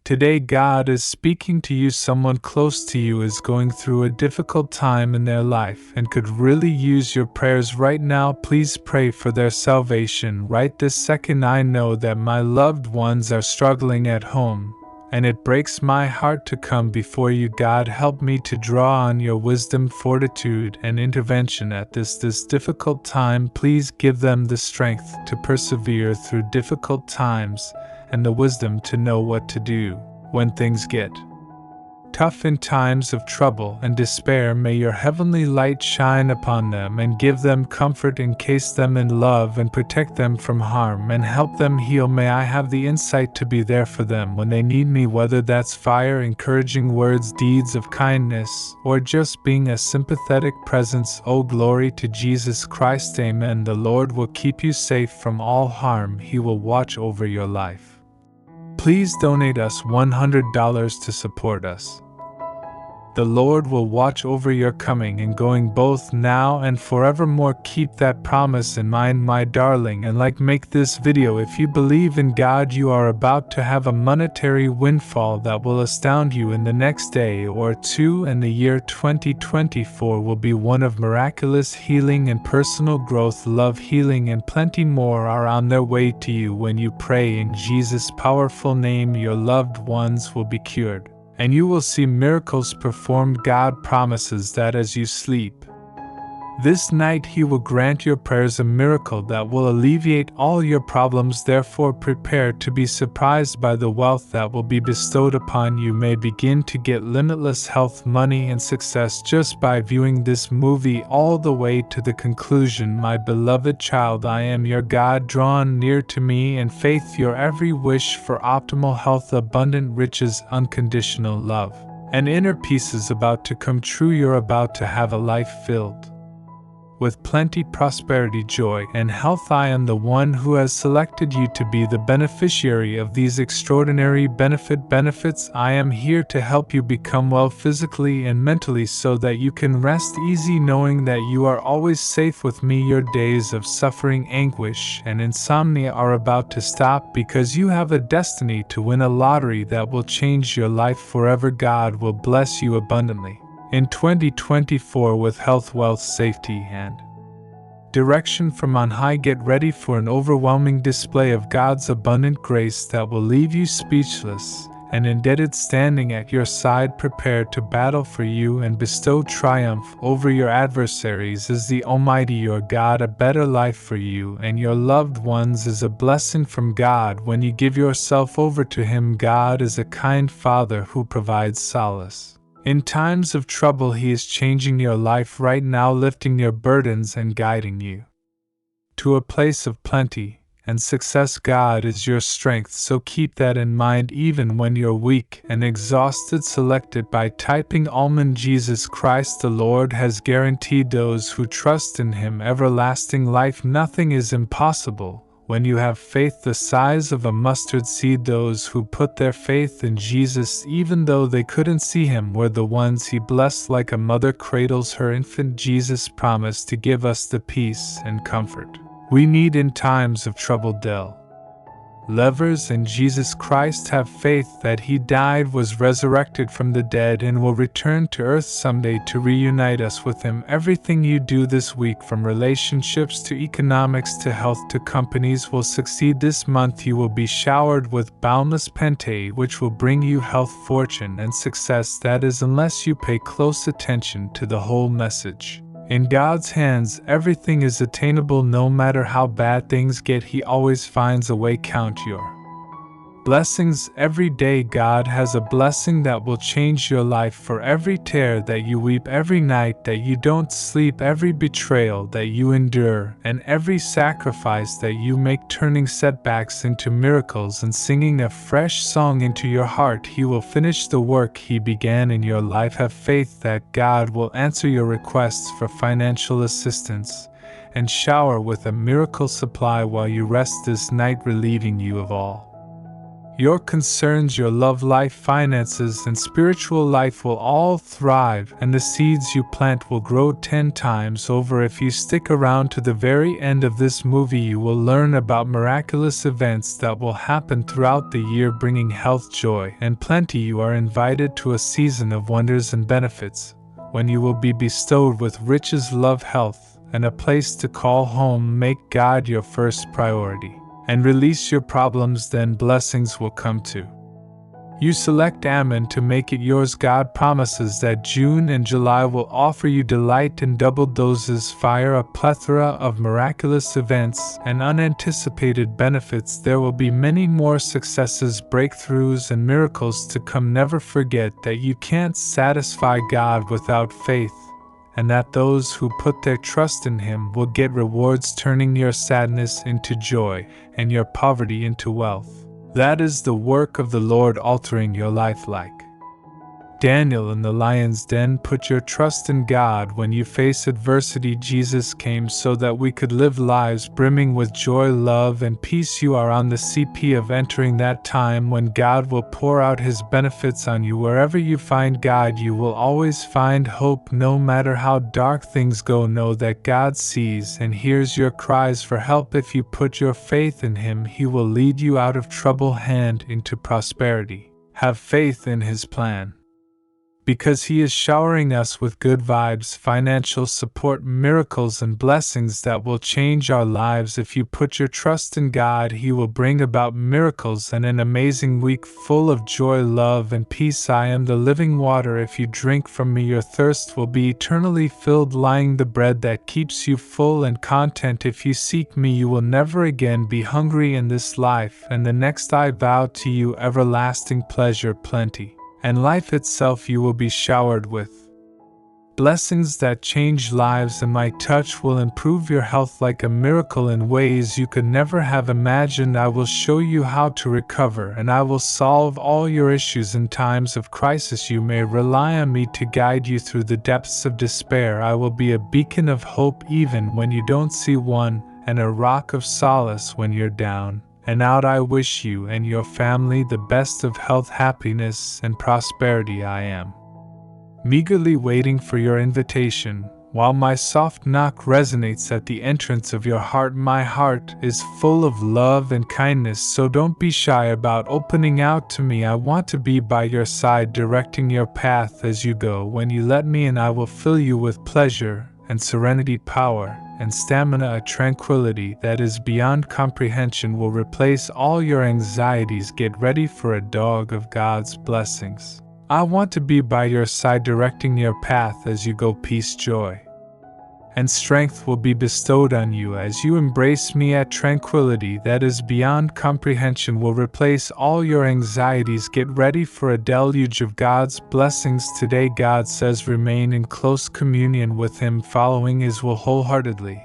Today God is speaking to you. Someone close to you is going through a difficult time in their life and could really use your prayers right now. Please pray for their salvation right this second. I know that my loved ones are struggling at home, and it breaks my heart to come before you. God, help me to draw on your wisdom, fortitude, and intervention at this difficult time. Please give them the strength to persevere through difficult times and the wisdom to know what to do when things get tough. In times of trouble and despair, may your heavenly light shine upon them and give them comfort, encase them in love and protect them from harm and help them heal. May I have the insight to be there for them when they need me, whether that's fire, encouraging words, deeds of kindness, or just being a sympathetic presence. Oh, glory to Jesus Christ. Amen. The Lord will keep you safe from all harm. He will watch over your life. Please donate us $100 to support us. The Lord will watch over your coming and going both now and forevermore. Keep that promise in mind, my darling, and make this video if you believe in God. You are about to have a monetary windfall that will astound you in the next day or two, and the year 2024 will be one of miraculous healing and personal growth. Love, healing, and plenty more are on their way to you when you pray in Jesus' powerful name. Your loved ones will be cured, and you will see miracles performed. God promises that as you sleep this night, He will grant your prayers a miracle that will alleviate all your problems. Therefore, prepare to be surprised by the wealth that will be bestowed upon you. May begin to get limitless health, money, and success just by viewing this movie all the way to the conclusion. My beloved child, I am your God. Drawn near to me in faith, your every wish for optimal health, abundant riches, unconditional love, and inner peace is about to come true. You're about to have a life filled with plenty, prosperity, joy, and health. I am the one who has selected you to be the beneficiary of these extraordinary benefits. I am here to help you become well physically and mentally so that you can rest easy knowing that you are always safe with me. Your days of suffering, anguish, and insomnia are about to stop because you have a destiny to win a lottery that will change your life forever. God will bless you abundantly in 2024 with health, wealth, safety, and direction from on high. Get ready for an overwhelming display of God's abundant grace that will leave you speechless and indebted. Standing at your side, prepared to battle for you and bestow triumph over your adversaries, is the Almighty your God. A better life for you and your loved ones is a blessing from God when you give yourself over to Him. God is a kind Father who provides solace in times of trouble. He is changing your life right now, lifting your burdens and guiding you to a place of plenty and success. God is your strength, so keep that in mind even when you're weak and exhausted. Selected by typing almond. Jesus Christ the Lord has guaranteed those who trust in Him everlasting life. Nothing is impossible when you have faith the size of a mustard seed. Those who put their faith in Jesus, even though they couldn't see Him, were the ones He blessed like a mother cradles her infant. Jesus promised to give us the peace and comfort we need in times of trouble. Believers in Jesus Christ have faith that He died, was resurrected from the dead, and will return to earth someday to reunite us with Him. Everything you do this week, from relationships to economics to health to companies, will succeed. This month you will be showered with boundless plenty, which will bring you health, fortune, and success. That is, unless you pay close attention to the whole message. In God's hands, everything is attainable. No matter how bad things get, He always finds a way. Count your blessings every day. God has a blessing that will change your life. For every tear that you weep, every night that you don't sleep, every betrayal that you endure, and every sacrifice that you make, turning setbacks into miracles and singing a fresh song into your heart, He will finish the work He began in your life. Have faith that God will answer your requests for financial assistance and shower with a miracle supply while you rest this night, relieving you of all Your concerns, your love life, finances, and spiritual life will all thrive, and the seeds you plant will grow 10 times over. If you stick around to the very end of this movie, you will learn about miraculous events that will happen throughout the year, bringing health, joy, and plenty. You are invited to a season of wonders and benefits, when you will be bestowed with riches, love, health, and a place to call home. Make God your first priority, and release your problems, then blessings will come too. You select Amen to make it yours. God promises that June and July will offer you delight in double doses, fire, a plethora of miraculous events and unanticipated benefits. There will be many more successes, breakthroughs, and miracles to come. Never forget that you can't satisfy God without faith, and that those who put their trust in Him will get rewards, turning your sadness into joy and your poverty into wealth. That is the work of the Lord, altering your life like Daniel in the lion's den. Put your trust in God when you face adversity. Jesus came so that we could live lives brimming with joy, love, and peace. You are on the CP of entering that time when God will pour out His benefits on you. Wherever you find God, you will always find hope. No matter how dark things go, know that God sees and hears your cries for help. If you put your faith in Him, He will lead you out of trouble and into prosperity. Have faith in His plan, because He is showering us with good vibes, financial support, miracles, and blessings that will change our lives. If you put your trust in God, He will bring about miracles and an amazing week full of joy, love, and peace. I am the living water. If you drink from me, your thirst will be eternally filled, lying the bread that keeps you full and content. If you seek me, you will never again be hungry in this life and the next. I vow to you everlasting pleasure, plenty, and life itself. You will be showered with blessings that change lives, and my touch will improve your health like a miracle in ways you could never have imagined. I will show you how to recover, and I will solve all your issues in times of crisis. You may rely on me to guide you through the depths of despair. I will be a beacon of hope even when you don't see one, and a rock of solace when you're down and out. I wish you and your family the best of health, happiness, and prosperity. I am meagerly waiting for your invitation, while my soft knock resonates at the entrance of your heart. My heart is full of love and kindness, so don't be shy about opening out to me. I want to be by your side, directing your path as you go. When you let me in, I will fill you with pleasure and serenity, power and stamina. A tranquility that is beyond comprehension will replace all your anxieties. Get ready for a dog of God's blessings. I want to be by your side, directing your path as you go. Peace, joy, and strength will be bestowed on you as you embrace me. At tranquility that is beyond comprehension will replace all your anxieties. Get ready for a deluge of God's blessings today. God says remain in close communion with Him, following His will wholeheartedly,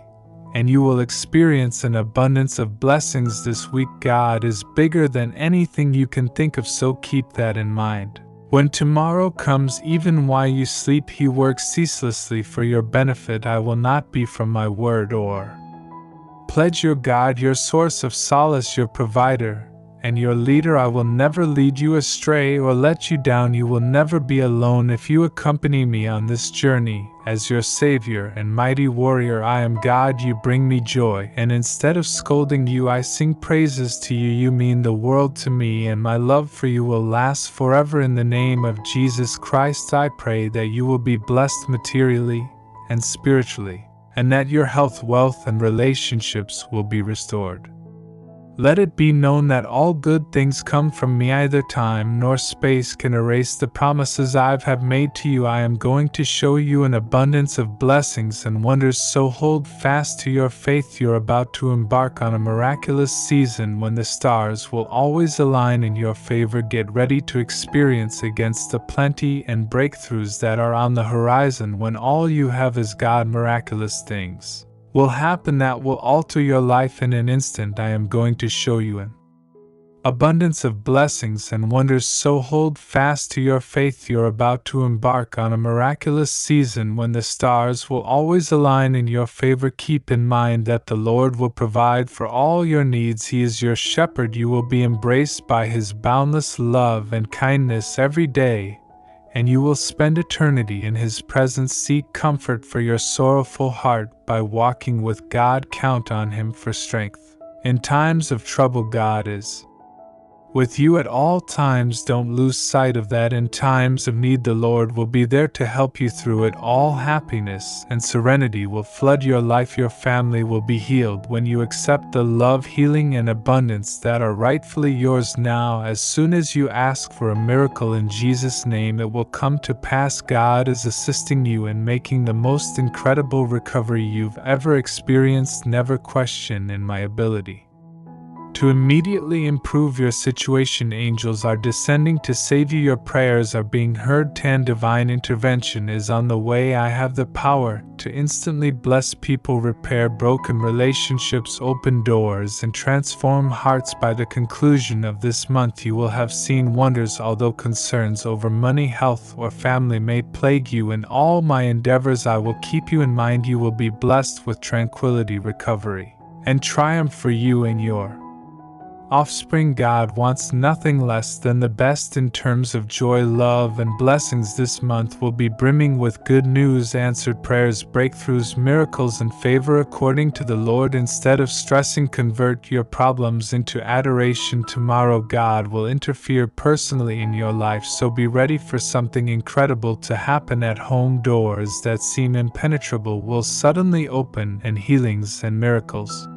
and you will experience an abundance of blessings this week. God is bigger than anything you can think of, so keep that in mind. When tomorrow comes, even while you sleep, He works ceaselessly for your benefit. I will not be from my word or pledge. Your God, your source of solace, your provider, and your leader. I will never lead you astray or let you down. You will never be alone if you accompany me on this journey as your Savior and mighty warrior. I am God, you bring me joy, and instead of scolding you, I sing praises to you. You mean the world to me, and my love for you will last forever. In the name of Jesus Christ, I pray that you will be blessed materially and spiritually, and that your health, wealth, and relationships will be restored. Let it be known that all good things come from me. Neither time nor space can erase the promises I have made to you. I am going to show you an abundance of blessings and wonders, so hold fast to your faith. You're about to embark on a miraculous season when the stars will always align in your favor. Get ready to experience against the plenty and breakthroughs that are on the horizon. When all you have is God, miraculous things will happen that will alter your life in an instant. I am going to show you an abundance of blessings and wonders, so hold fast to your faith. You're about to embark on a miraculous season when the stars will always align in your favor. Keep in mind that the Lord will provide for all your needs. He is your shepherd. You will be embraced by His boundless love and kindness every day, and you will spend eternity in His presence. Seek comfort for your sorrowful heart by walking with God. Count on Him for strength. In times of trouble, God is with you at all times. Don't lose sight of that. In times of need, the Lord will be there to help you through it all. Happiness and serenity will flood your life. Your family will be healed when you accept the love, healing, and abundance that are rightfully yours now. As soon as you ask for a miracle in Jesus' name, it will come to pass. God is assisting you in making the most incredible recovery you've ever experienced. Never question in my ability to immediately improve your situation. Angels are descending to save you. Your prayers are being heard. 10. Divine intervention is on the way. I have the power to instantly bless people, repair broken relationships, open doors, and transform hearts. By the conclusion of this month, you will have seen wonders. Although concerns over money, health, or family may plague you, in all my endeavors I will keep you in mind. You will be blessed with tranquility, recovery, and triumph for you and your offspring. God wants nothing less than the best in terms of joy, love, and blessings. This month will be brimming with good news, answered prayers, breakthroughs, miracles, and favor according to the Lord. Instead of stressing, convert your problems into adoration. Tomorrow, God will interfere personally in your life, so be ready for something incredible to happen at home. Doors that seem impenetrable will suddenly open, and healings and miracles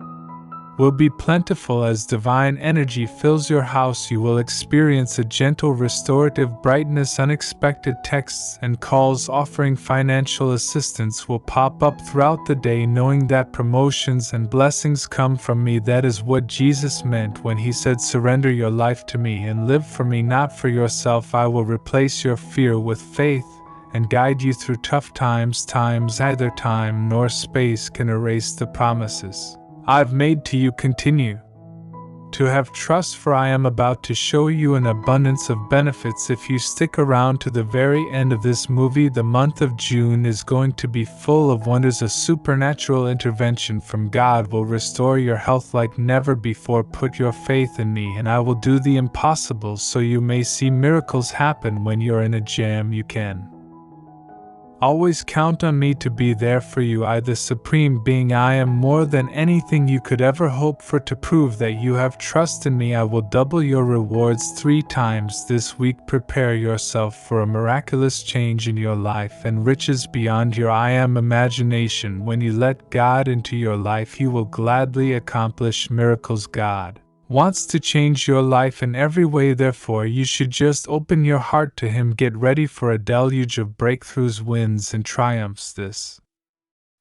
will be plentiful as divine energy fills your house. You will experience a gentle restorative brightness. Unexpected texts and calls offering financial assistance will pop up throughout the day, knowing that promotions and blessings come from me. That is what Jesus meant when He said, surrender your life to me and live for me, not for yourself. I will replace your fear with faith and guide you through tough times. Neither time nor space can erase the promises I've made to you. Continue to have trust, for I am about to show you an abundance of benefits if you stick around to the very end of this movie. The month of June is going to be full of wonders. A supernatural intervention from God will restore your health like never before. Put your faith in me and I will do the impossible so you may see miracles happen. When you're in a jam, you can always count on me to be there for you. I, the Supreme Being, I am more than anything you could ever hope for. To prove that you have trust in me, I will double your rewards 3 times this week. Prepare yourself for a miraculous change in your life and riches beyond your imagination. When you let God into your life, He will gladly accomplish miracles. God wants to change your life in every way, therefore you should just open your heart to Him. Get ready for a deluge of breakthroughs, wins, and triumphs. This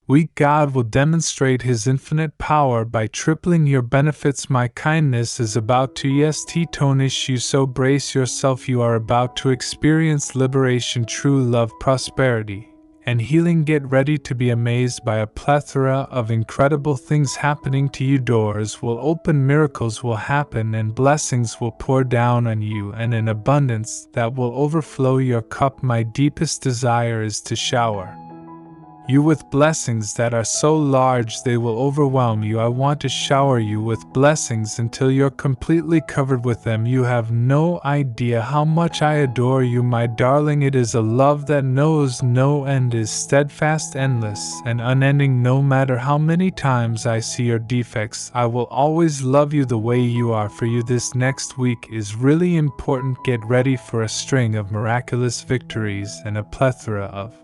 week God will demonstrate His infinite power by tripling your benefits. My kindness is about to astonish you, so brace yourself. You are about to experience liberation, true love, prosperity, and healing. Get ready to be amazed by a plethora of incredible things happening to you. Doors will open, miracles will happen, and blessings will pour down on you, and in abundance that will overflow your cup. My deepest desire is to shower you with blessings that are so large they will overwhelm you. I want to shower you with blessings until you're completely covered with them. You have no idea how much I adore you, my darling. It is a love that knows no end, is steadfast, endless, and unending. No matter how many times I see your defects, I will always love you the way you are. For you, this next week is really important. Get ready for a string of miraculous victories and a plethora of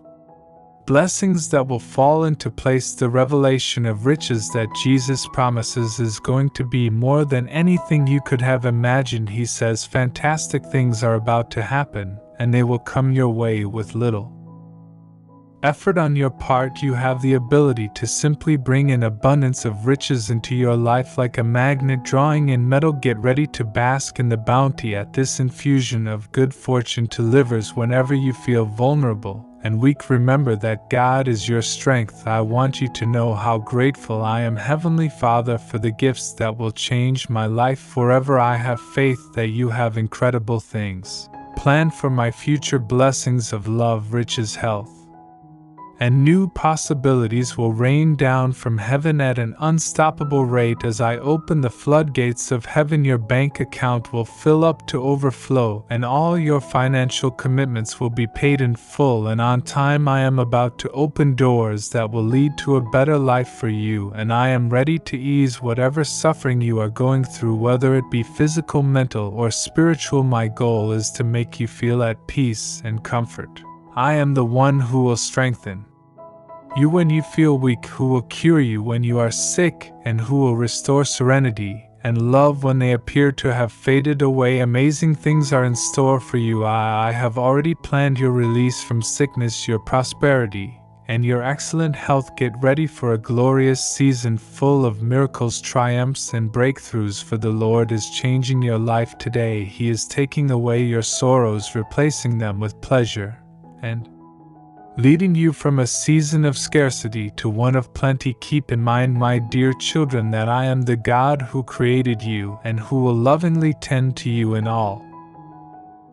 blessings that will fall into place. The revelation of riches that Jesus promises is going to be more than anything you could have imagined. He says fantastic things are about to happen, and they will come your way with little effort on your part, you have the ability to simply bring an abundance of riches into your life like a magnet drawing in metal. Get ready to bask in the bounty at this infusion of good fortune delivers whenever you feel vulnerable and weak. Remember that God is your strength. I want you to know how grateful I am, Heavenly Father, for the gifts that will change my life forever. I have faith that you have incredible things planned for my future. Blessings of love, riches, health, and new possibilities will rain down from heaven at an unstoppable rate as I open the floodgates of heaven. Your bank account will fill up to overflow, and all your financial commitments will be paid in full and on time. I am about to open doors that will lead to a better life for you, and I am ready to ease whatever suffering you are going through, whether it be physical, mental, or spiritual. My goal is to make you feel at peace and comfort. I am the one who will strengthen you when you feel weak, who will cure you when you are sick, and who will restore serenity and love when they appear to have faded away. Amazing things are in store for you. I have already planned your release from sickness, your prosperity, and your excellent health. Get ready for a glorious season full of miracles, triumphs, and breakthroughs, for the Lord is changing your life today. He is taking away your sorrows, replacing them with pleasure, and leading you from a season of scarcity to one of plenty. Keep in mind, my dear children, that I am the God who created you and who will lovingly tend to you in all